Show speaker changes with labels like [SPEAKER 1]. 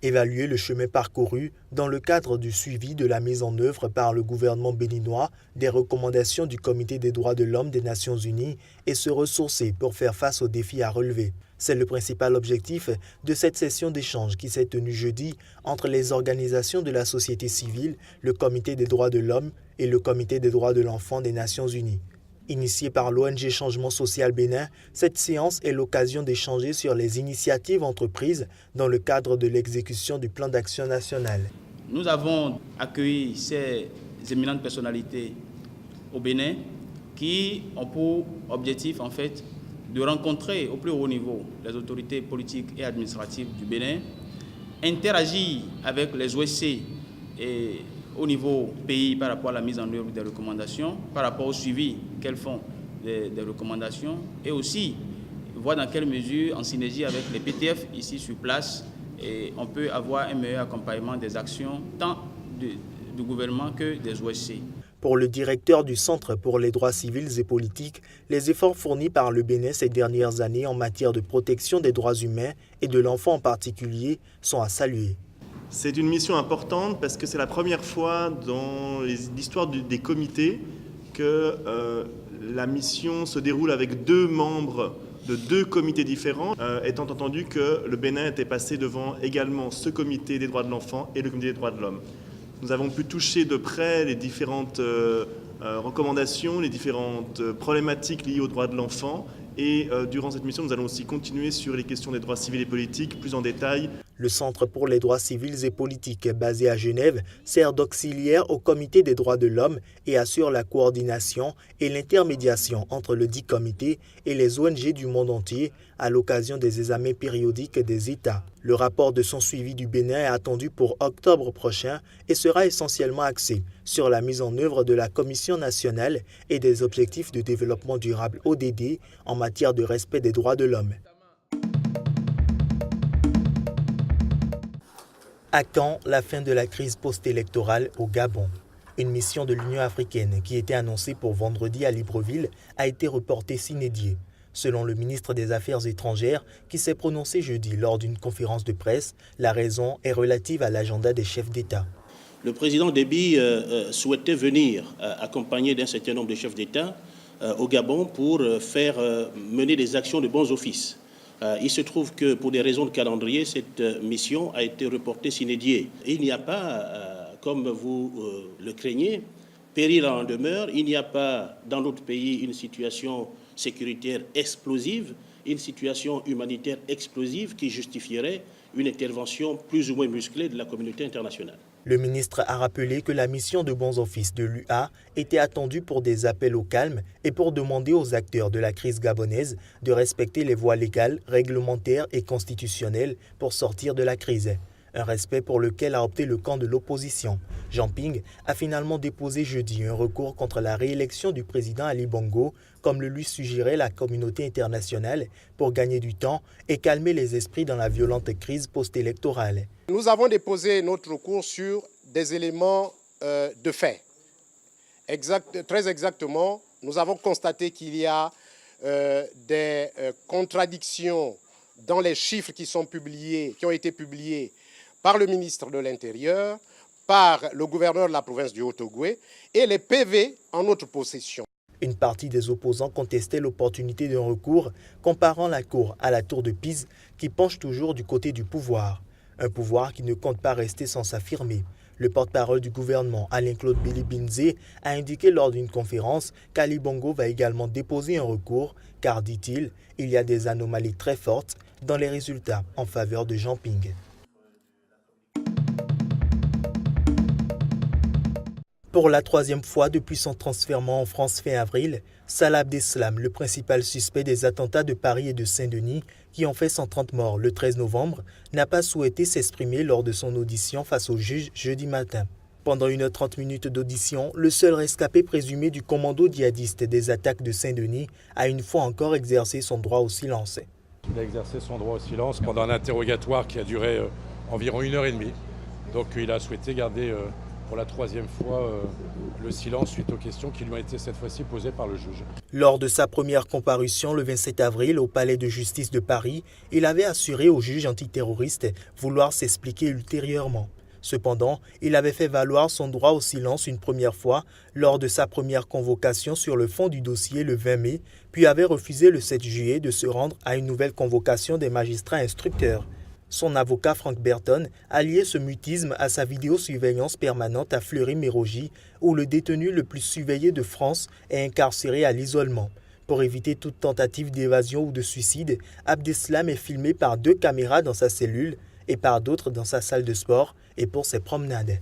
[SPEAKER 1] Évaluer le chemin parcouru dans le cadre du suivi de la mise en œuvre par le gouvernement béninois des recommandations du Comité des droits de l'homme des Nations Unies et se ressourcer pour faire face aux défis à relever. C'est le principal objectif de cette session d'échange qui s'est tenue jeudi entre les organisations de la société civile, le Comité des droits de l'homme et le Comité des droits de l'enfant des Nations Unies. Initiée par l'ONG Changement Social Bénin, cette séance est l'occasion d'échanger sur les initiatives entreprises dans le cadre de l'exécution du plan d'action national.
[SPEAKER 2] Nous avons accueilli ces éminentes personnalités au Bénin qui ont pour objectif en fait de rencontrer au plus haut niveau les autorités politiques et administratives du Bénin, interagir avec les OSC et au niveau pays par rapport à la mise en œuvre des recommandations, par rapport au suivi qu'elles font des recommandations, et aussi voir dans quelle mesure, en synergie avec les PTF ici sur place, et on peut avoir un meilleur accompagnement des actions tant du gouvernement que des OSC.
[SPEAKER 1] Pour le directeur du Centre pour les droits civils et politiques, les efforts fournis par le Bénin ces dernières années en matière de protection des droits humains et de l'enfant en particulier sont à saluer.
[SPEAKER 3] C'est une mission importante parce que c'est la première fois dans l'histoire des comités que la mission se déroule avec 2 membres de 2 comités différents, étant entendu que le Bénin était passé devant également ce comité des droits de l'enfant et le comité des droits de l'homme. Nous avons pu toucher de près les différentes recommandations, les différentes problématiques liées aux droits de l'enfant. Et durant cette mission, nous allons aussi continuer sur les questions des droits civils et politiques, plus en détail.
[SPEAKER 1] Le Centre pour les droits civils et politiques, basé à Genève, sert d'auxiliaire au Comité des droits de l'homme et assure la coordination et l'intermédiation entre le dit comité et les ONG du monde entier à l'occasion des examens périodiques des États. Le rapport de son suivi du Bénin est attendu pour octobre prochain et sera essentiellement axé sur la mise en œuvre de la Commission nationale et des objectifs de développement durable ODD en matière de respect des droits de l'homme. À quand la fin de la crise post-électorale au Gabon? Une mission de l'Union africaine qui était annoncée pour vendredi à Libreville a été reportée sine die. Selon le ministre des Affaires étrangères qui s'est prononcé jeudi lors d'une conférence de presse, la raison est relative à l'agenda des chefs d'État.
[SPEAKER 4] Le président Déby souhaitait venir accompagné d'un certain nombre de chefs d'État au Gabon pour faire mener des actions de bons offices. Il se trouve que pour des raisons de calendrier, cette mission a été reportée sine die. Il n'y a pas, comme vous le craignez, péril en demeure. Il n'y a pas dans notre pays une situation sécuritaire explosive, une situation humanitaire explosive qui justifierait une intervention plus ou moins musclée de la communauté internationale.
[SPEAKER 1] Le ministre a rappelé que la mission de bons offices de l'UA était attendue pour des appels au calme et pour demander aux acteurs de la crise gabonaise de respecter les voies légales, réglementaires et constitutionnelles pour sortir de la crise. Un respect pour lequel a opté le camp de l'opposition. Jean Ping a finalement déposé jeudi un recours contre la réélection du président Ali Bongo, comme le lui suggérait la communauté internationale, pour gagner du temps et calmer les esprits dans la violente crise post-électorale.
[SPEAKER 5] Nous avons déposé notre recours sur des éléments de fait. Très exactement, nous avons constaté qu'il y a des contradictions dans les chiffres qui ont été publiés par le ministre de l'Intérieur, par le gouverneur de la province du Haut-Ogooué et les PV en notre possession.
[SPEAKER 1] Une partie des opposants contestait l'opportunité d'un recours comparant la Cour à la tour de Pise qui penche toujours du côté du pouvoir. Un pouvoir qui ne compte pas rester sans s'affirmer. Le porte-parole du gouvernement, Alain-Claude Billy-Binzé, a indiqué lors d'une conférence qu'Ali Bongo va également déposer un recours car, dit-il, il y a des anomalies très fortes dans les résultats en faveur de Jean Ping. Pour la 3e fois depuis son transfèrement en France fin avril, Salah Abdeslam, le principal suspect des attentats de Paris et de Saint-Denis, qui ont fait 130 morts le 13 novembre, n'a pas souhaité s'exprimer lors de son audition face au juge jeudi matin. Pendant 1h30 d'audition, le seul rescapé présumé du commando djihadiste des attaques de Saint-Denis a une fois encore exercé son droit au silence.
[SPEAKER 6] Il a exercé son droit au silence pendant un interrogatoire qui a duré environ 1h30. Donc il a souhaité garder pour la troisième fois le silence suite aux questions qui lui ont été cette fois-ci posées par le juge.
[SPEAKER 1] Lors de sa première comparution le 27 avril au Palais de justice de Paris, il avait assuré au juge antiterroriste vouloir s'expliquer ultérieurement. Cependant, il avait fait valoir son droit au silence une première fois lors de sa première convocation sur le fond du dossier le 20 mai, puis avait refusé le 7 juillet de se rendre à une nouvelle convocation des magistrats instructeurs. Son avocat Frank Berton a lié ce mutisme à sa vidéosurveillance permanente à Fleury-Mérogis, où le détenu le plus surveillé de France est incarcéré à l'isolement. Pour éviter toute tentative d'évasion ou de suicide, Abdeslam est filmé par 2 caméras dans sa cellule et par d'autres dans sa salle de sport et pour ses promenades.